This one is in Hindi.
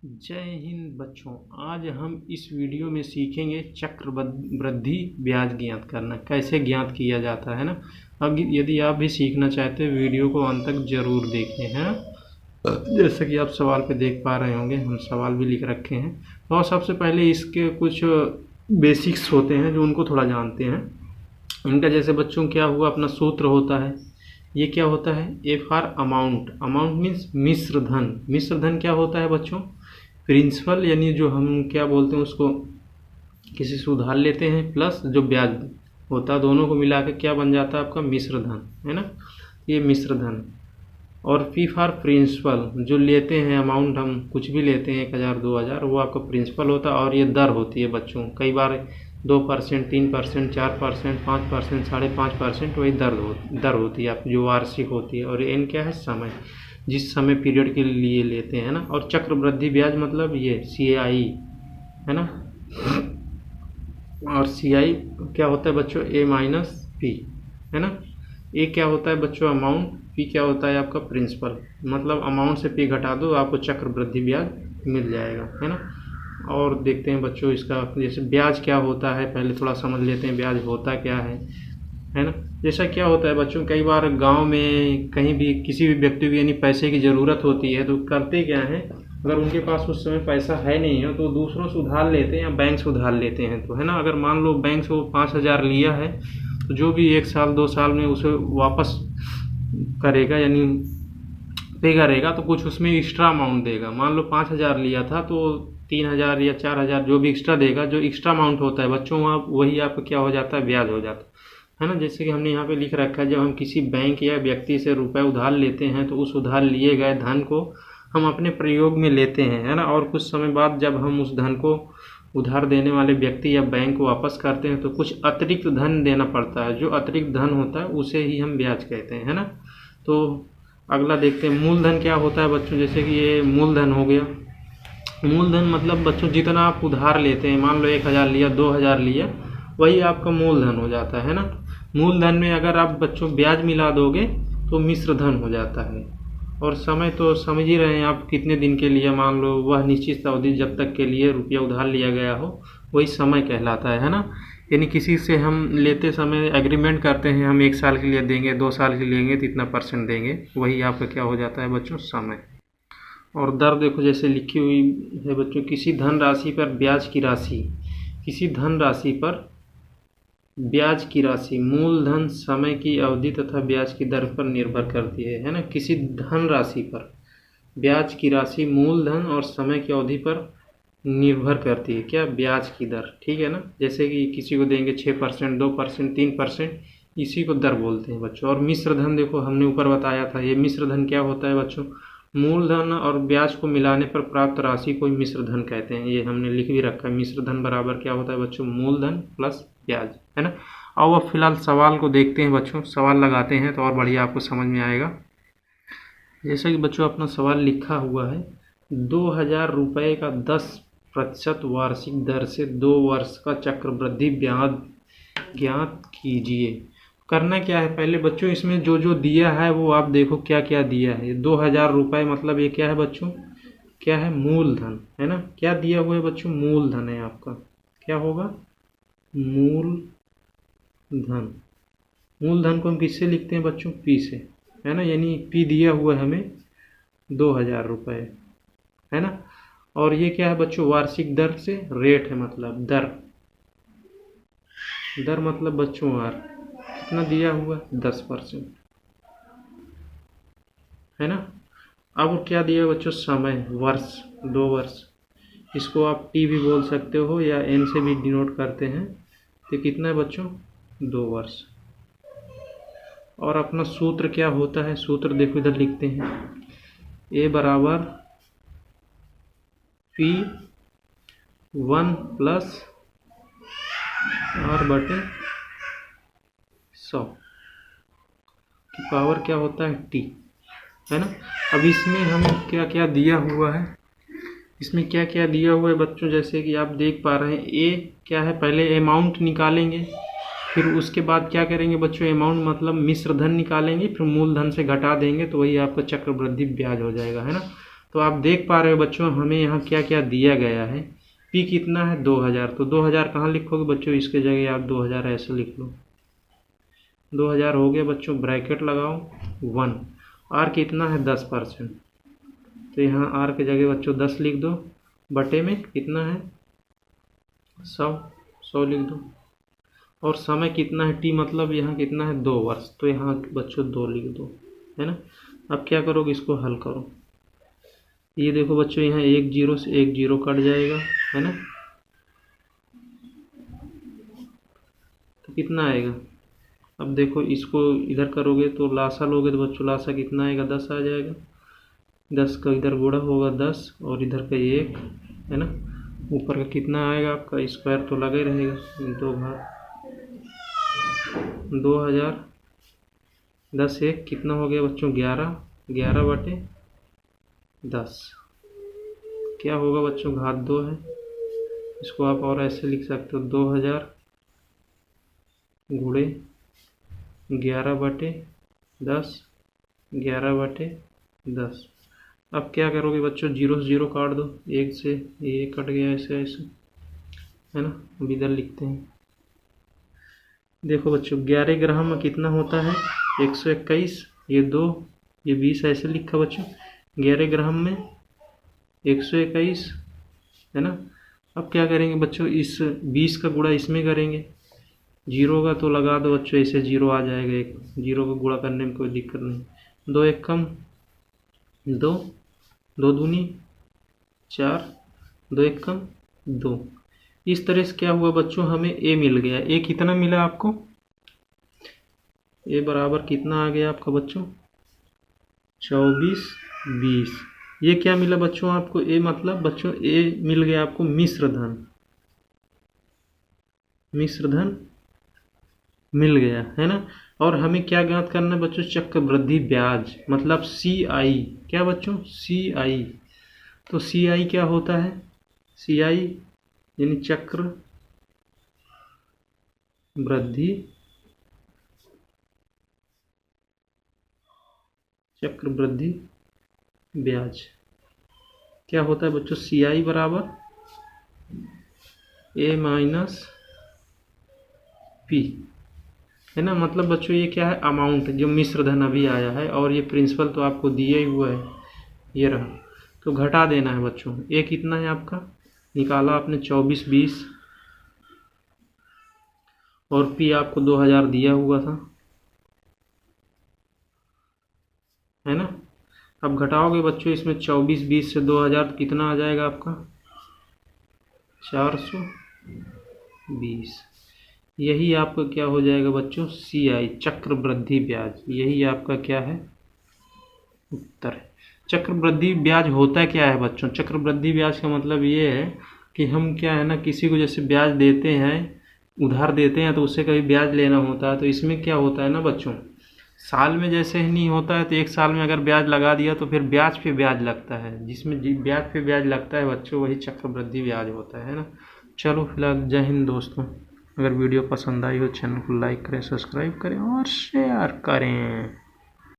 जय हिंद बच्चों। आज हम इस वीडियो में सीखेंगे चक्रवृद्धि ब्याज ज्ञात करना, कैसे ज्ञात किया जाता है ना। अब यदि आप भी सीखना चाहते हैं वीडियो को अंत तक जरूर देखें, है ना। जैसे कि आप सवाल पे देख पा रहे होंगे, हम सवाल भी लिख रखे हैं। तो सबसे पहले इसके कुछ बेसिक्स होते हैं जो उनको थोड़ा जानते हैं। इनका जैसे बच्चों क्या हुआ, अपना सूत्र होता है। ये क्या होता है, A for amount. Amount means मिश्र धन। मिश्र धन क्या होता है बच्चों, प्रिंसिपल यानी जो हम क्या बोलते हैं उसको, किसी से उधार लेते हैं प्लस जो ब्याज होता है, दोनों को मिला के क्या बन जाता है आपका मिश्र धन, है ना। ये मिश्र धन। और फी फॉर प्रिंसिपल, जो लेते हैं अमाउंट, हम कुछ भी लेते हैं 1000 2000, वो आपका प्रिंसिपल होता है। और ये दर होती है बच्चों, कई बार 2%, 3%, 4%, 5%, 5.5%, वही दर होती है आपकी जो वार्षिक होती है। और एन क्या है, समय, जिस समय पीरियड के लिए लेते हैं ना। और चक्रवृद्धि ब्याज मतलब ये CI है ना। और CI क्या होता है बच्चों, A माइनस P, है ना। A क्या होता है बच्चों अमाउंट, P क्या होता है आपका प्रिंसिपल। मतलब अमाउंट से P घटा दो, आपको चक्रवृद्धि ब्याज मिल जाएगा, है ना। और देखते हैं बच्चों इसका जैसे ब्याज क्या होता है, पहले थोड़ा समझ लेते हैं ब्याज होता क्या है ना। जैसा क्या होता है बच्चों, कई बार गांव में कहीं भी किसी भी व्यक्ति को यानी पैसे की ज़रूरत होती है, तो करते क्या है, अगर उनके पास उस समय पैसा है नहीं है तो दूसरों से उधार लेते हैं या बैंक से उधार लेते हैं। तो है ना, अगर मान लो बैंक से वो 5000 लिया है, तो जो भी 1 साल 2 साल में उसे वापस करेगा यानी पे करेगा, तो कुछ उसमें एक्स्ट्रा अमाउंट देगा। मान लो 5000 लिया था तो 3000 या 4000 जो भी एक्स्ट्रा देगा, जो एक्स्ट्रा अमाउंट होता है बच्चों, वहाँ वही आपका क्या हो जाता है, ब्याज हो जाता है ना। जैसे कि हमने यहाँ पे लिख रखा है, जब हम किसी बैंक या व्यक्ति से रुपए उधार लेते हैं तो उस उधार लिए गए धन को हम अपने प्रयोग में लेते हैं, है ना। और कुछ समय बाद जब हम उस धन को उधार देने वाले व्यक्ति या बैंक को वापस करते हैं तो कुछ अतिरिक्त धन देना पड़ता है। जो अतिरिक्त धन होता है उसे ही हम ब्याज कहते हैं, है ना। तो अगला देखते हैं मूलधन क्या होता है बच्चों। जैसे कि ये मूलधन हो गया। मूलधन मतलब बच्चों जितना आप उधार लेते हैं, मान लो 1000 लिया, 2000 लिया, वही आपका मूलधन हो जाता है ना। मूलधन में अगर आप बच्चों ब्याज मिला दोगे तो मिश्र धन हो जाता है। और समय तो समझ ही रहे हैं आप, कितने दिन के लिए, मान लो वह निश्चित अवधि जब तक के लिए रुपया उधार लिया गया हो, वही समय कहलाता है ना। यानी किसी से हम लेते समय एग्रीमेंट करते हैं, हम 1 साल के लिए देंगे, 2 साल के लिए लेंगे तो इतना % देंगे, वही आपका क्या हो जाता है बच्चों, समय। और दर देखो जैसे लिखी हुई है बच्चों, किसी धन राशि पर ब्याज की राशि, किसी धन राशि पर ब्याज की राशि मूलधन, समय की अवधि तथा ब्याज की दर पर निर्भर करती है ना। किसी धन राशि पर ब्याज की राशि मूलधन और समय की अवधि पर निर्भर करती है, क्या, ब्याज की दर, ठीक है ना। जैसे कि किसी को देंगे 6%, 2%, 3%, इसी को दर बोलते हैं बच्चों। और मिश्र धन देखो हमने ऊपर बताया था, ये मिश्र धन क्या होता है बच्चों, मूलधन और ब्याज को मिलाने पर प्राप्त राशि को मिश्र धन कहते हैं। ये हमने लिख भी रखा है, मिश्र धन बराबर क्या होता है बच्चों, मूलधन प्लस ब्याज, है ना। और अब फिलहाल सवाल को देखते हैं बच्चों, सवाल लगाते हैं तो और बढ़िया आपको समझ में आएगा। जैसा कि बच्चों अपना सवाल लिखा हुआ है, 2000 रुपये का 10% वार्षिक दर से 2 वर्ष का चक्रवृद्धि ब्याज ज्ञात कीजिए। करना क्या है, पहले बच्चों इसमें जो जो दिया है वो आप देखो क्या क्या दिया है। 2000 रुपये मतलब ये क्या है बच्चों, क्या है, मूलधन, है ना। क्या दिया हुआ है बच्चों, मूलधन है आपका, क्या होगा, मूलधन। मूलधन को हम किससे लिखते हैं बच्चों, P से, है ना। यानी P दिया हुआ है हमें 2000 रुपये, है ना। और ये क्या है बच्चों, वार्षिक दर से, रेट है मतलब दर, दर मतलब बच्चों आर, कितना दिया हुआ, 10%, है ना। अब क्या दिया बच्चों, समय, वर्ष, 2 वर्ष, इसको आप T भी बोल सकते हो या N से भी डिनोट करते हैं। तो कितना है बच्चों, 2 वर्ष। और अपना सूत्र क्या होता है, सूत्र देखो इधर लिखते हैं, A बराबर P1 प्लस R/100 की पावर क्या होता है, T, है ना। अब इसमें हमें क्या क्या दिया हुआ है, इसमें क्या क्या दिया हुआ है बच्चों, जैसे कि आप देख पा रहे हैं, A क्या है, पहले अमाउंट निकालेंगे, फिर उसके बाद क्या करेंगे बच्चों, अमाउंट मतलब मिश्र धन निकालेंगे, फिर मूलधन से घटा देंगे तो वही आपका चक्रवृद्धि ब्याज हो जाएगा, है ना। तो आप देख पा रहे हो बच्चों हमें यहाँ क्या क्या दिया गया है। पी कितना है 2000, तो 2000 कहाँ लिखोगे बच्चों, इसके जगह आप 2000 ऐसे लिख लो। 2000 हो गया बच्चों, ब्रैकेट लगाओ 1। आर कितना है 10%, तो यहाँ आर के जगह बच्चों 10 लिख दो, बटे में कितना है 100 लिख दो। और समय कितना है टी, मतलब यहाँ कितना है 2 वर्ष, तो यहाँ बच्चों 2 लिख दो, है ना। अब क्या करोगे, इसको हल करो। ये देखो बच्चों यहाँ 1 0 से 1 0 कट जाएगा, है ना। तो कितना आएगा, अब देखो इसको इधर करोगे तो लासा लोगे तो बच्चों लासा कितना आएगा 10 आ जाएगा। 10 का इधर गुणा होगा 10 और इधर का 1, है ना। ऊपर का कितना आएगा आपका, स्क्वायर तो लगा ही रहेगा, 2 घात 2000। 10 1 कितना हो गया बच्चों 11, 11 बटे 10 क्या होगा बच्चों, घात 2 है। इसको आप और ऐसे लिख सकते हो 2000 गुणे 11 बटे 10, 11 बटे 10। अब क्या करोगे बच्चों, 0 से 0 काट दो, 1 से ये कट गया ऐसे ऐसे, है ना। अब इधर लिखते हैं, देखो बच्चों 11 ग्राम में कितना होता है 121, ये 2 ये 20 ऐसे लिखा बच्चों। 11 ग्राम में 121, है ना। अब क्या करेंगे बच्चों, इस 20 का गुणा इसमें करेंगे, 0 का तो लगा दो बच्चों, ऐसे 0 आ जाएगा, एक 0 का गुणा करने में कोई दिक्कत नहीं। 2 1 कम 2, 2 दूनी 4, 2 1 कम 2। इस तरह से क्या हुआ बच्चों, हमें ए मिल गया। ए कितना मिला आपको, ए बराबर कितना आ गया आपका बच्चों 24 20। ये क्या मिला बच्चों आपको, ए मतलब बच्चों ए मिल गया आपको मिश्र धन, मिश्र धन मिल गया, है ना। और हमें क्या ज्ञात करना है बच्चों, चक्रवृद्धि ब्याज, मतलब CI। क्या बच्चों CI, तो CI क्या होता है, CI यानी चक्र वृद्धि ब्याज। क्या होता है बच्चों, CI बराबर A माइनस P, है ना। मतलब बच्चों ये क्या है, अमाउंट जो मिश्र धन अभी आया है, और ये प्रिंसिपल तो आपको दिया ही हुआ है, ये रहा। तो घटा देना है बच्चों, ए कितना है आपका निकाला आपने 24 20, और पी आपको 2000 दिया हुआ था, है ना। अब घटाओगे बच्चों इसमें 24 20 से 2000 तो कितना आ जाएगा आपका 420। यही आपका क्या हो जाएगा बच्चों, CI चक्रवृद्धि ब्याज। यही आपका क्या है उत्तर है। चक्रवृद्धि ब्याज होता क्या है बच्चों, चक्रवृद्धि ब्याज का मतलब ये है कि हम क्या है ना, किसी को जैसे ब्याज देते हैं, उधार देते हैं, तो उससे कभी ब्याज लेना होता है। तो इसमें क्या होता है ना बच्चों, साल में जैसे ही नहीं होता है, तो एक साल में अगर ब्याज लगा दिया तो फिर ब्याज पे ब्याज लगता है, जिसमें ब्याज पे ब्याज लगता है बच्चों, वही चक्रवृद्धि ब्याज होता है ना। चलो फिलहाल जय हिंद दोस्तों। अगर वीडियो पसंद आई हो चैनल को लाइक करें, सब्सक्राइब करें और शेयर करें।